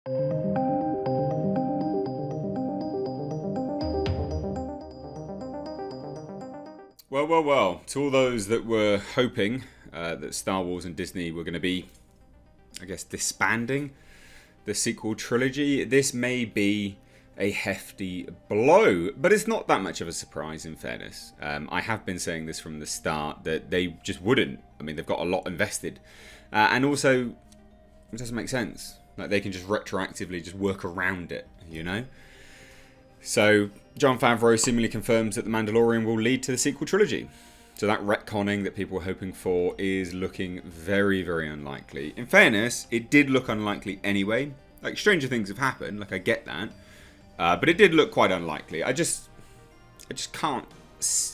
Well. To all those that were hoping that Star Wars and Disney were going to be, I guess, disbanding the sequel trilogy, this may be a hefty blow, but it's not that much of a surprise, in fairness. I have been saying this from the start, that they just wouldn't. I mean, they've got a lot invested. And also, it doesn't make sense. Like, they can just retroactively just work around it, you know? So, Jon Favreau seemingly confirms that The Mandalorian will lead to the sequel trilogy. So that retconning that people were hoping for is looking very, very unlikely. In fairness, it did look unlikely anyway. Like, stranger things have happened, like, I get that. But it did look quite unlikely. I just can't...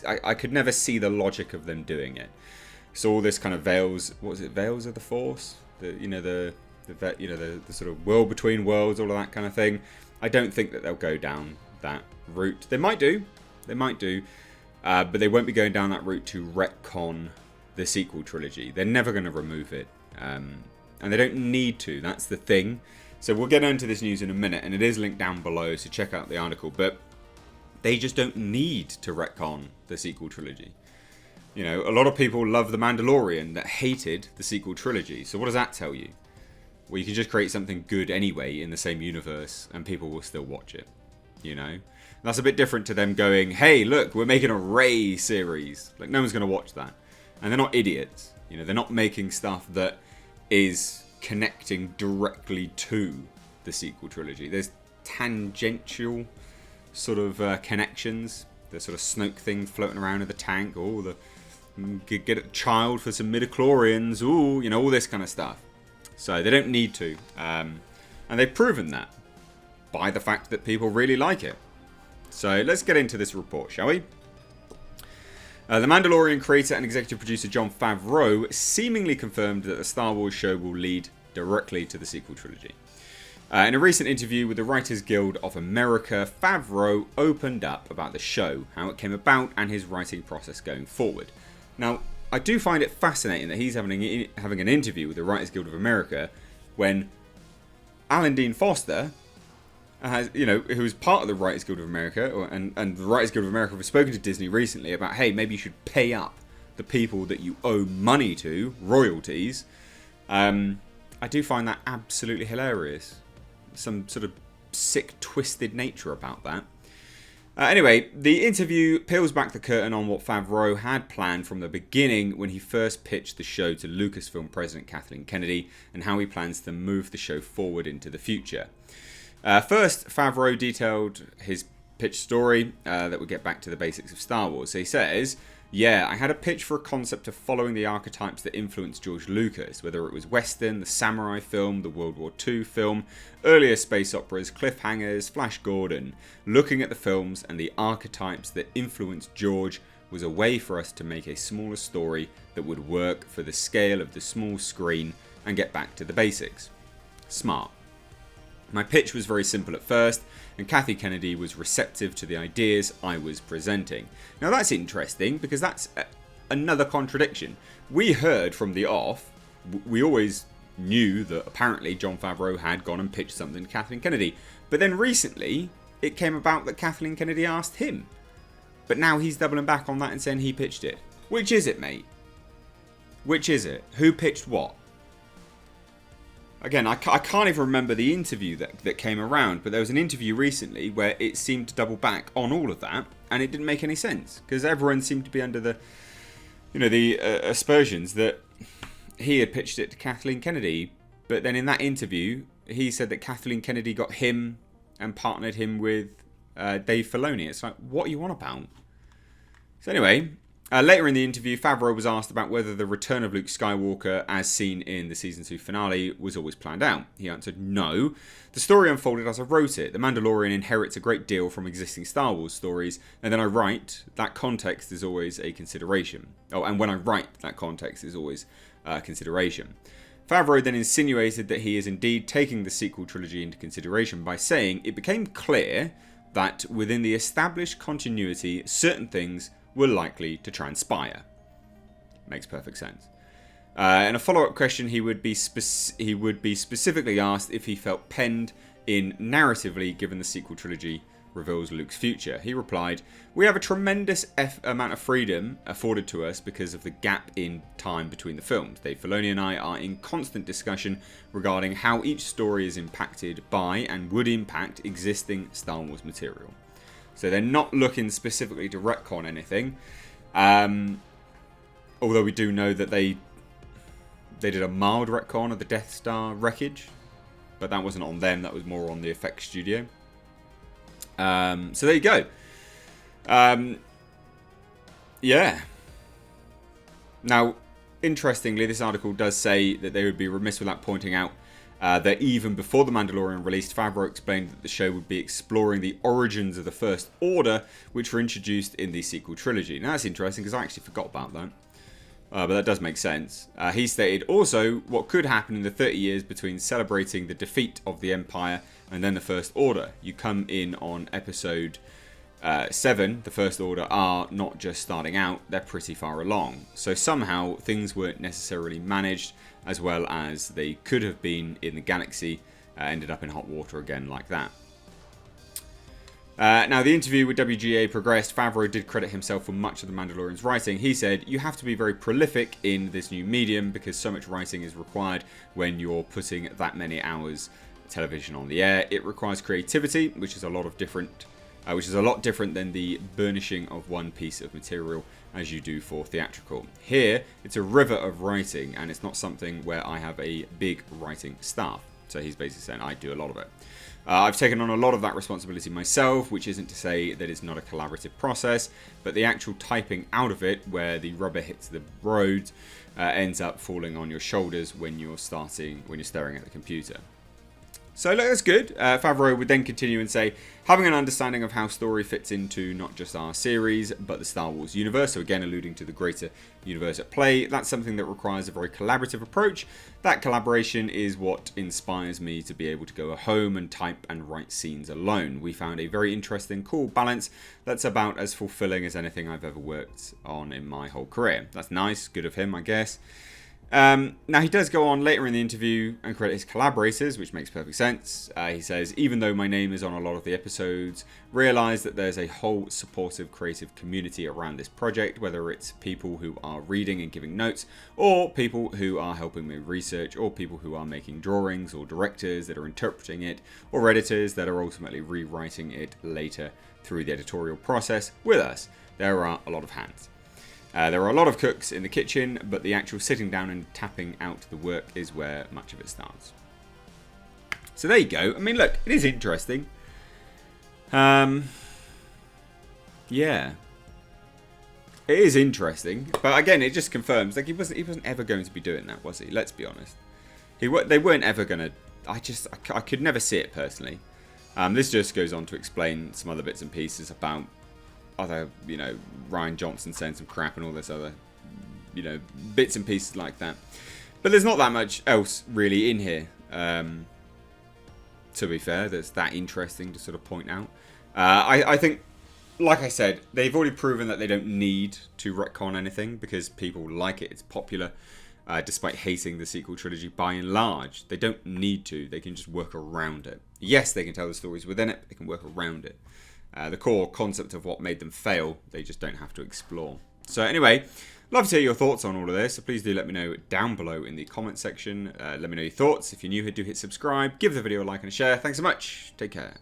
I could never see the logic of them doing it. So all this kind of veils... What was it? Veils of the Force? The sort of world between worlds, all of that kind of thing. I don't think that they'll go down that route. They might do. But they won't be going down that route to retcon the sequel trilogy. They're never going to remove it. And they don't need to. That's the thing. So we'll get into this news in a minute, and it is linked down below, so check out the article. But they just don't need to retcon the sequel trilogy. You know, a lot of people love The Mandalorian that hated the sequel trilogy. So what does that tell you? Well, you can just create something good anyway in the same universe, and people will still watch it. You know? That's a bit different to them going, hey, look, we're making a Rey series. Like, no one's going to watch that. And they're not idiots. You know, they're not making stuff that is connecting directly to the sequel trilogy. There's tangential sort of connections. The sort of Snoke thing floating around in the tank. Oh, get a child for some midichlorians. Ooh, you know, all this kind of stuff. So they don't need to. And they've proven that by the fact that people really like it. So let's get into this report, shall we? The Mandalorian creator and executive producer Jon Favreau seemingly confirmed that the Star Wars show will lead directly to the sequel trilogy. In a recent interview with the Writers Guild of America, Favreau opened up about the show, how it came about, and his writing process going forward. Now, I do find it fascinating that he's having an interview with the Writers Guild of America when Alan Dean Foster, who's part of the Writers Guild of America, and the Writers Guild of America have spoken to Disney recently about, hey, maybe you should pay up the people that you owe money to, royalties. I do find that absolutely hilarious. Some sort of sick, twisted nature about that. Anyway, the interview peels back the curtain on what Favreau had planned from the beginning when he first pitched the show to Lucasfilm president Kathleen Kennedy, and how he plans to move the show forward into the future. First, Favreau detailed his pitch story that would get back to the basics of Star Wars. So he says, yeah, I had a pitch for a concept of following the archetypes that influenced George Lucas, whether it was Western, the samurai film, the World War II film, earlier space operas, cliffhangers, Flash Gordon. Looking at the films and the archetypes that influenced George was a way for us to make a smaller story that would work for the scale of the small screen and get back to the basics. Smart. My pitch was very simple at first, and Kathy Kennedy was receptive to the ideas I was presenting. Now that's interesting, because that's another contradiction. We heard from the off, we always knew that apparently Jon Favreau had gone and pitched something to Kathleen Kennedy. But then recently, it came about that Kathleen Kennedy asked him. But now he's doubling back on that and saying he pitched it. Which is it, mate? Which is it? Who pitched what? Again, I can't even remember the interview that came around, but there was an interview recently where it seemed to double back on all of that, and it didn't make any sense, because everyone seemed to be under the, aspersions that he had pitched it to Kathleen Kennedy. But then in that interview, he said that Kathleen Kennedy got him and partnered him with Dave Filoni. It's like, what are you on about? So anyway, later in the interview, Favreau was asked about whether the return of Luke Skywalker, as seen in the Season 2 finale, was always planned out. He answered, no. The story unfolded as I wrote it. The Mandalorian inherits a great deal from existing Star Wars stories, and then I write, that context is always a consideration. Oh, and when I write, that context is always a consideration. Favreau then insinuated that he is indeed taking the sequel trilogy into consideration by saying it became clear that within the established continuity, certain things were likely to transpire. Makes perfect sense. In a follow-up question, he would be specifically asked if he felt penned in narratively, given the sequel trilogy reveals Luke's future. He replied, "We have a tremendous amount of freedom afforded to us because of the gap in time between the films. Dave Filoni and I are in constant discussion regarding how each story is impacted by and would impact existing Star Wars material." So they're not looking specifically to retcon anything. Although we do know that they did a mild retcon of the Death Star wreckage, but that wasn't on them, that was more on the effects studio. So there you go. Yeah. Now, interestingly, this article does say that they would be remiss without pointing out that even before The Mandalorian released, Favreau explained that the show would be exploring the origins of the First Order, which were introduced in the sequel trilogy. Now, that's interesting because I actually forgot about that. But that does make sense. He stated also what could happen in the 30 years between celebrating the defeat of the Empire and then the First Order. You come in on episode 7, the First Order are not just starting out, they're pretty far along. So somehow things weren't necessarily managed as well as they could have been in the galaxy, ended up in hot water again like that. Now, the interview with WGA progressed. Favreau did credit himself for much of The Mandalorian's writing. He said, "You have to be very prolific in this new medium because so much writing is required when you're putting that many hours of television on the air. It requires creativity, which is a lot different than the burnishing of one piece of material as you do for theatrical. Here, it's a river of writing, and it's not something where I have a big writing staff." So he's basically saying, I do a lot of it. I've taken on a lot of that responsibility myself, which isn't to say that it's not a collaborative process, but the actual typing out of it, where the rubber hits the road, ends up falling on your shoulders when you're staring at the computer. So that's good. Favreau would then continue and say, "Having an understanding of how story fits into not just our series, but the Star Wars universe," so again alluding to the greater universe at play, "that's something that requires a very collaborative approach. That collaboration is what inspires me to be able to go home and type and write scenes alone. We found a very interesting, cool balance that's about as fulfilling as anything I've ever worked on in my whole career." That's nice, good of him, I guess. Now, he does go on later in the interview and credit his collaborators, which makes perfect sense. He says, "Even though my name is on a lot of the episodes, realise that there's a whole supportive creative community around this project, whether it's people who are reading and giving notes, or people who are helping me research, or people who are making drawings, or directors that are interpreting it, or editors that are ultimately rewriting it later through the editorial process with us. There are a lot of hands. There are a lot of cooks in the kitchen, but the actual sitting down and tapping out the work is where much of it starts." So there you go. I mean, look, it is interesting. Yeah. It is interesting. But again, it just confirms, like, he wasn't ever going to be doing that, was he? Let's be honest. They weren't ever going to... I could never see it personally. This just goes on to explain some other bits and pieces about other, Rian Johnson saying some crap and all this other, bits and pieces like that. But there's not that much else really in here, to be fair, that's that interesting to sort of point out. I think, like I said, they've already proven that they don't need to retcon anything because people like it, it's popular, despite hating the sequel trilogy by and large. They don't need to, they can just work around it. Yes, they can tell the stories within it, they can work around it. The core concept of what made them fail, they just don't have to explore. So anyway, love to hear your thoughts on all of this, so please do let me know down below in the comment section. Let me know your thoughts. If you're new here, do hit subscribe, give the video a like and a share. Thanks so much. Take care.